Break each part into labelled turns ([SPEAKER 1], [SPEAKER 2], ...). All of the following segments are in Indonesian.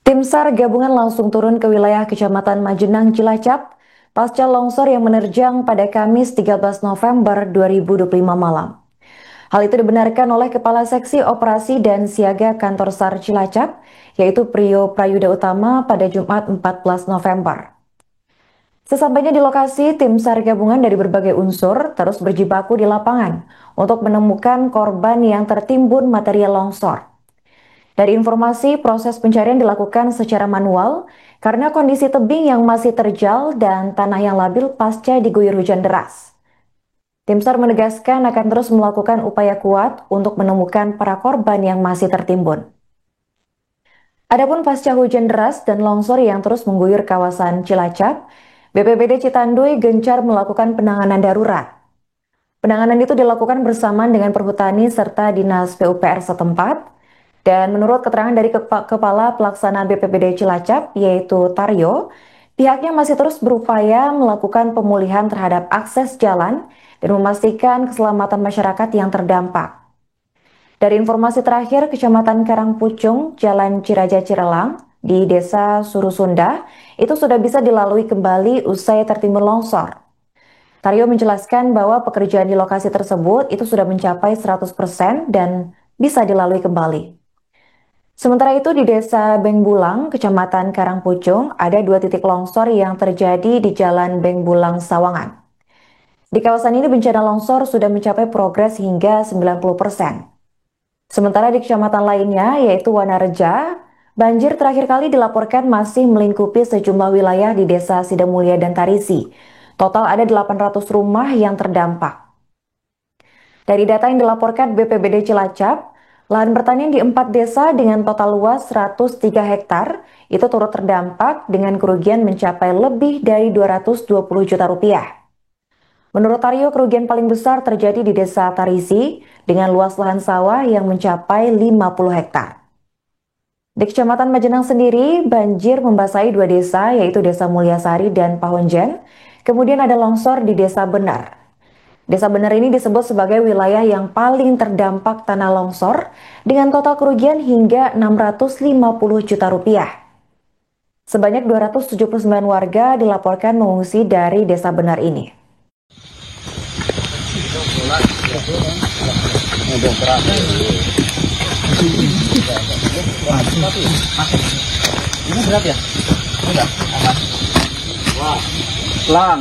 [SPEAKER 1] Tim SAR gabungan langsung turun ke wilayah Kecamatan Majenang, Cilacap, pasca longsor yang menerjang pada Kamis 13 November 2025 malam. Hal itu dibenarkan oleh Kepala Seksi Operasi dan Siaga Kantor SAR Cilacap, yaitu Prio Prayuda Utama pada Jumat 14 November. Sesampainya di lokasi, tim SAR gabungan dari berbagai unsur terus berjibaku di lapangan untuk menemukan korban yang tertimbun material longsor. Dari informasi, proses pencarian dilakukan secara manual karena kondisi tebing yang masih terjal dan tanah yang labil pasca diguyur hujan deras. Tim SAR menegaskan akan terus melakukan upaya kuat untuk menemukan para korban yang masih tertimbun. Adapun pasca hujan deras dan longsor yang terus mengguyur kawasan Cilacap, BPBD Citanduy gencar melakukan penanganan darurat. Penanganan itu dilakukan bersamaan dengan Perhutani serta Dinas PUPR setempat. Dan menurut keterangan dari Kepala Pelaksana BPBD Cilacap, yaitu Taryo, pihaknya masih terus berupaya melakukan pemulihan terhadap akses jalan dan memastikan keselamatan masyarakat yang terdampak. Dari informasi terakhir, Kecamatan Karangpucung, Jalan Ciraja Cirelang, di Desa Surusunda, itu sudah bisa dilalui kembali usai tertimbun longsor. Taryo menjelaskan bahwa pekerjaan di lokasi tersebut itu sudah mencapai 100% dan bisa dilalui kembali. Sementara itu di Desa Bengbulang, Kecamatan Karangpucung, ada 2 titik longsor yang terjadi di Jalan Bengbulang Sawangan. Di kawasan ini bencana longsor sudah mencapai progres hingga 90%. Sementara di kecamatan lainnya, yaitu Wanareja, banjir terakhir kali dilaporkan masih melingkupi sejumlah wilayah di Desa Sidamulya dan Tarisi. Total ada 800 rumah yang terdampak. Dari data yang dilaporkan BPBD Cilacap, lahan pertanian di 4 desa dengan total luas 103 hektar itu turut terdampak dengan kerugian mencapai lebih dari 220 juta rupiah. Menurut Aryo, kerugian paling besar terjadi di Desa Tarisi dengan luas lahan sawah yang mencapai 50 hektar. Di Kecamatan Majenang sendiri, banjir membasahi 2 desa, yaitu Desa Mulyasari dan Pahonjen. Kemudian ada longsor di Desa Benar. Desa Benar ini disebut sebagai wilayah yang paling terdampak tanah longsor dengan total kerugian hingga 650 juta rupiah. Sebanyak 279 warga dilaporkan mengungsi dari Desa Benar ini.
[SPEAKER 2] Ini berat ya? Udah, aman. Wah, pelan.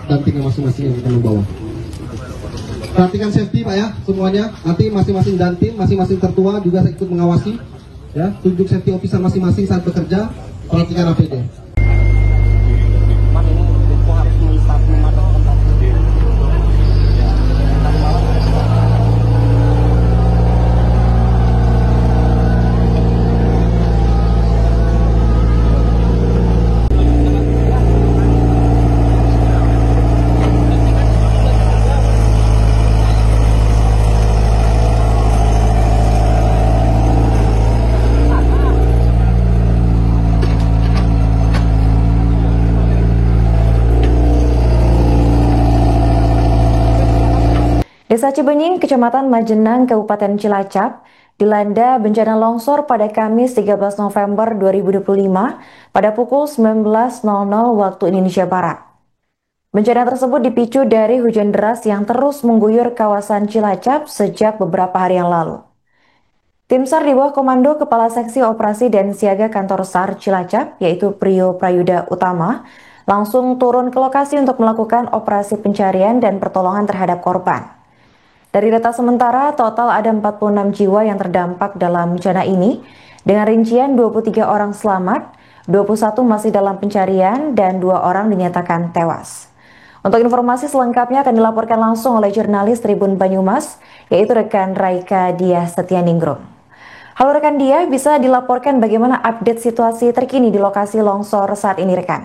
[SPEAKER 3] Dampingnya masing-masing yang kita membawa. Perhatikan safety Pak ya semuanya. Nanti masing-masing dantim, masing-masing tertua juga ikut mengawasi. Ya, tunjuk safety officer masing-masing saat bekerja. Perhatikan APD.
[SPEAKER 1] Desa Cibenying, Kecamatan Majenang, Kabupaten Cilacap, dilanda bencana longsor pada Kamis 13 November 2025 pada pukul 19.00 waktu Indonesia Barat. Bencana tersebut dipicu dari hujan deras yang terus mengguyur kawasan Cilacap sejak beberapa hari yang lalu. Tim SAR di bawah komando Kepala Seksi Operasi dan Siaga Kantor SAR Cilacap, yaitu Prio Prayuda Utama, langsung turun ke lokasi untuk melakukan operasi pencarian dan pertolongan terhadap korban. Dari data sementara, total ada 46 jiwa yang terdampak dalam bencana ini, dengan rincian 23 orang selamat, 21 masih dalam pencarian, dan 2 orang dinyatakan tewas. Untuk informasi selengkapnya akan dilaporkan langsung oleh jurnalis Tribun Banyumas, yaitu rekan Raika Diah Setianingrum. Halo rekan Diah, bisa dilaporkan bagaimana update situasi terkini di lokasi longsor saat ini rekan?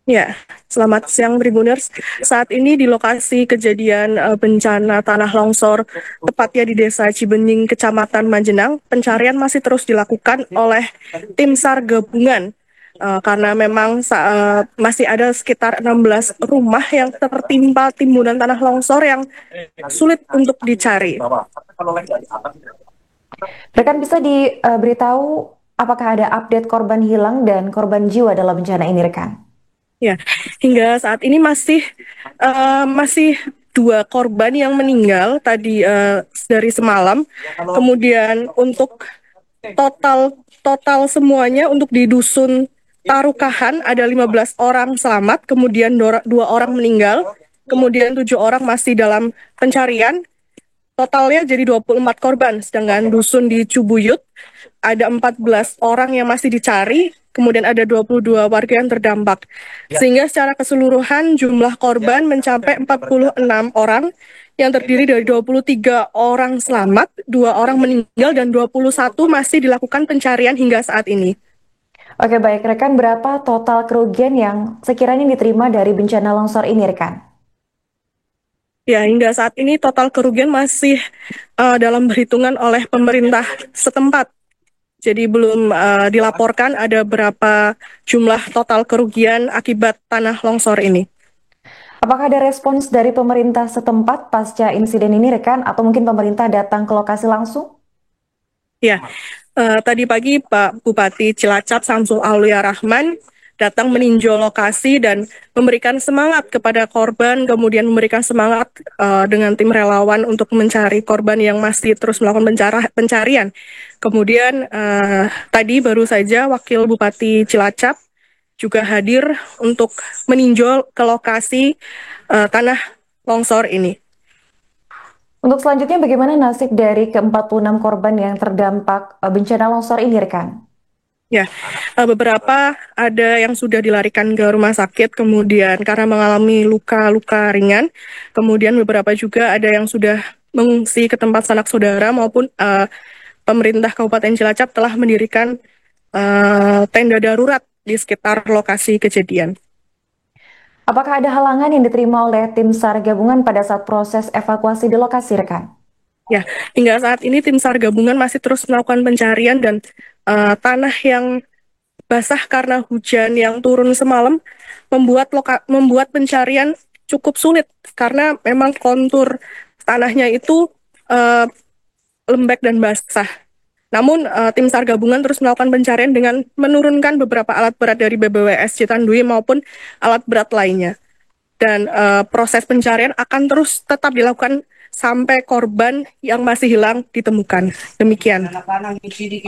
[SPEAKER 4] Ya, selamat siang Tribuners. Saat ini di lokasi kejadian bencana tanah longsor, tepatnya di Desa Cibenying, Kecamatan Majenang, pencarian masih terus dilakukan oleh tim SAR gabungan. Karena memang masih ada sekitar 16 rumah yang tertimpa timbunan tanah longsor yang sulit untuk dicari.
[SPEAKER 1] Rekan bisa diberitahu apakah ada update korban hilang dan korban jiwa dalam bencana ini, rekan?
[SPEAKER 4] Ya, hingga saat ini masih dua korban yang meninggal tadi dari semalam. Kemudian untuk total total semuanya untuk di dusun Tarukahan ada 15 orang selamat, kemudian dua orang meninggal, kemudian 7 orang masih dalam pencarian. Totalnya jadi 24 korban, sedangkan dusun di Cubuyut ada 14 orang yang masih dicari, kemudian ada 22 warga yang terdampak. Sehingga secara keseluruhan jumlah korban mencapai 46 orang yang terdiri dari 23 orang selamat, 2 orang meninggal, dan 21 masih dilakukan pencarian hingga saat ini.
[SPEAKER 1] Oke, baik. Rekan, berapa total kerugian yang sekiranya diterima dari bencana longsor ini, rekan?
[SPEAKER 4] Ya, hingga saat ini total kerugian masih dalam perhitungan oleh pemerintah setempat. Jadi belum dilaporkan ada berapa jumlah total kerugian akibat tanah longsor ini.
[SPEAKER 1] Apakah ada respons dari pemerintah setempat pasca insiden ini, rekan? Atau mungkin pemerintah datang ke lokasi langsung?
[SPEAKER 4] Ya, tadi pagi Pak Bupati Cilacap Samsul Aulia Rahman datang meninjau lokasi dan memberikan semangat kepada korban, kemudian memberikan semangat dengan tim relawan untuk mencari korban yang masih terus melakukan pencarian. Kemudian tadi baru saja Wakil Bupati Cilacap juga hadir untuk meninjau ke lokasi tanah longsor ini.
[SPEAKER 1] Untuk selanjutnya, bagaimana nasib dari ke-46 korban yang terdampak bencana longsor ini, rekan?
[SPEAKER 4] Ya, beberapa ada yang sudah dilarikan ke rumah sakit, kemudian karena mengalami luka-luka ringan, kemudian beberapa juga ada yang sudah mengungsi ke tempat sanak saudara maupun pemerintah Kabupaten Cilacap telah mendirikan tenda darurat di sekitar lokasi kejadian.
[SPEAKER 1] Apakah ada halangan yang diterima oleh tim SAR gabungan pada saat proses evakuasi di lokasi, rekan?
[SPEAKER 4] Ya, hingga saat ini tim SAR gabungan masih terus melakukan pencarian dan tanah yang basah karena hujan yang turun semalam membuat pencarian cukup sulit karena memang kontur tanahnya itu uh, lembek dan basah. Namun tim SAR gabungan terus melakukan pencarian dengan menurunkan beberapa alat berat dari BBWS Citandui maupun alat berat lainnya. Dan proses pencarian akan terus tetap dilakukan sampai korban yang masih hilang ditemukan. Demikian.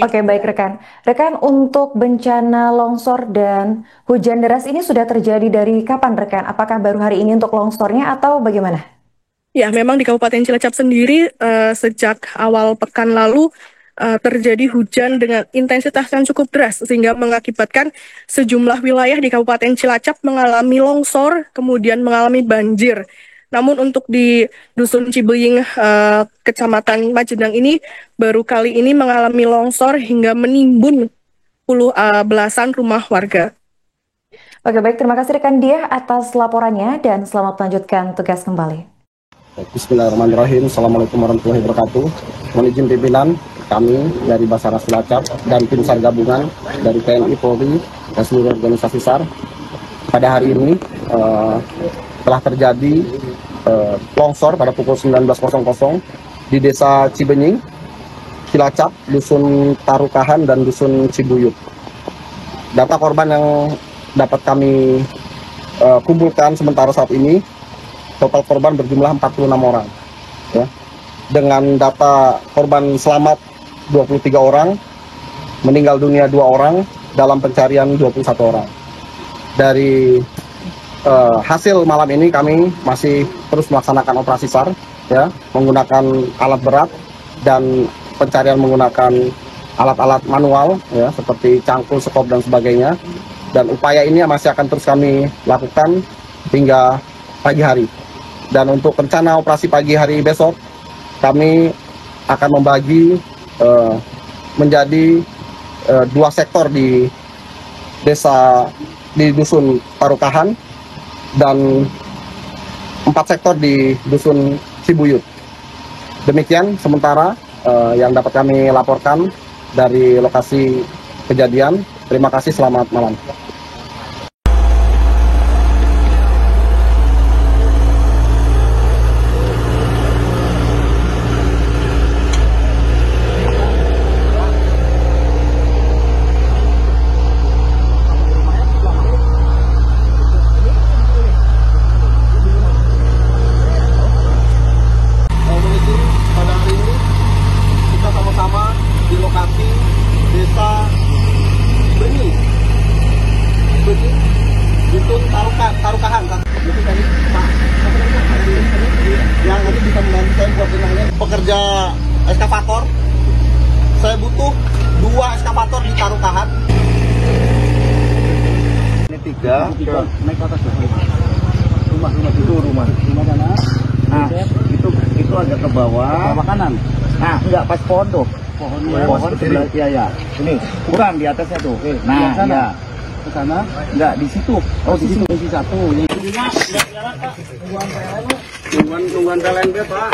[SPEAKER 1] Oke, baik rekan. Rekan, untuk bencana longsor dan hujan deras ini sudah terjadi dari kapan, rekan? Apakah baru hari ini untuk longsornya atau bagaimana?
[SPEAKER 4] Ya, memang di Kabupaten Cilacap sendiri sejak awal pekan lalu terjadi hujan dengan intensitas yang cukup deras sehingga mengakibatkan sejumlah wilayah di Kabupaten Cilacap mengalami longsor, kemudian mengalami banjir. Namun untuk di Dusun Cibenying, Kecamatan Majenang ini baru kali ini mengalami longsor hingga menimbun belasan rumah warga.
[SPEAKER 1] Oke, baik. Terima kasih rekan Diah atas laporannya dan selamat melanjutkan tugas kembali.
[SPEAKER 5] Bismillahirrahmanirrahim. Assalamualaikum warahmatullahi wabarakatuh. Mohon izin pimpinan kami dari Basarnas Cilacap dan tim SAR gabungan dari TNI, Polri, dan seluruh organisasi SAR. Pada hari ini telah terjadi longsor pada pukul 19.00 di Desa Cibenying, Cilacap, Dusun Tarukahan, dan Dusun Cibuyut. Data korban yang dapat kami kumpulkan sementara saat ini, total korban berjumlah 46 orang. Ya. Dengan data korban selamat 23 orang, meninggal dunia 2 orang, dalam pencarian 21 orang. Dari hasil malam ini kami masih terus melaksanakan operasi SAR, ya, menggunakan alat berat dan pencarian menggunakan alat-alat manual, ya, seperti cangkul, skop, dan sebagainya. Dan upaya ini masih akan terus kami lakukan hingga pagi hari. Dan untuk rencana operasi pagi hari besok, kami akan membagi menjadi 2 sektor di Desa di Dusun Parukahan dan 4 sektor di Dusun Cibuyut. Demikian sementara yang dapat kami laporkan dari lokasi kejadian. Terima kasih, selamat malam. Pada hari ini kita sama-sama di lokasi desa Benih, Dusun Tarukahan. Yang nanti bisa membantu saya buat benangnya. Pekerja eskavator, saya butuh 2 eskavator di Tarukahan.
[SPEAKER 2] Ini 3 naik ke atas rumah sana. Nah, itu agak ke bawah kanan. Nah, enggak pas pohon tuh. Pohon sebelah ya. Ini kurang di atasnya tuh. Nah, ya. Ke sana? Enggak, di situ. Oh, di situ isi 1. Tungguan PLN, Pak.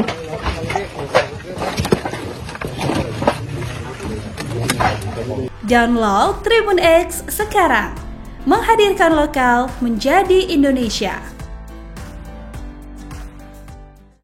[SPEAKER 6] Download Tribun X sekarang. Menghadirkan lokal menjadi Indonesia.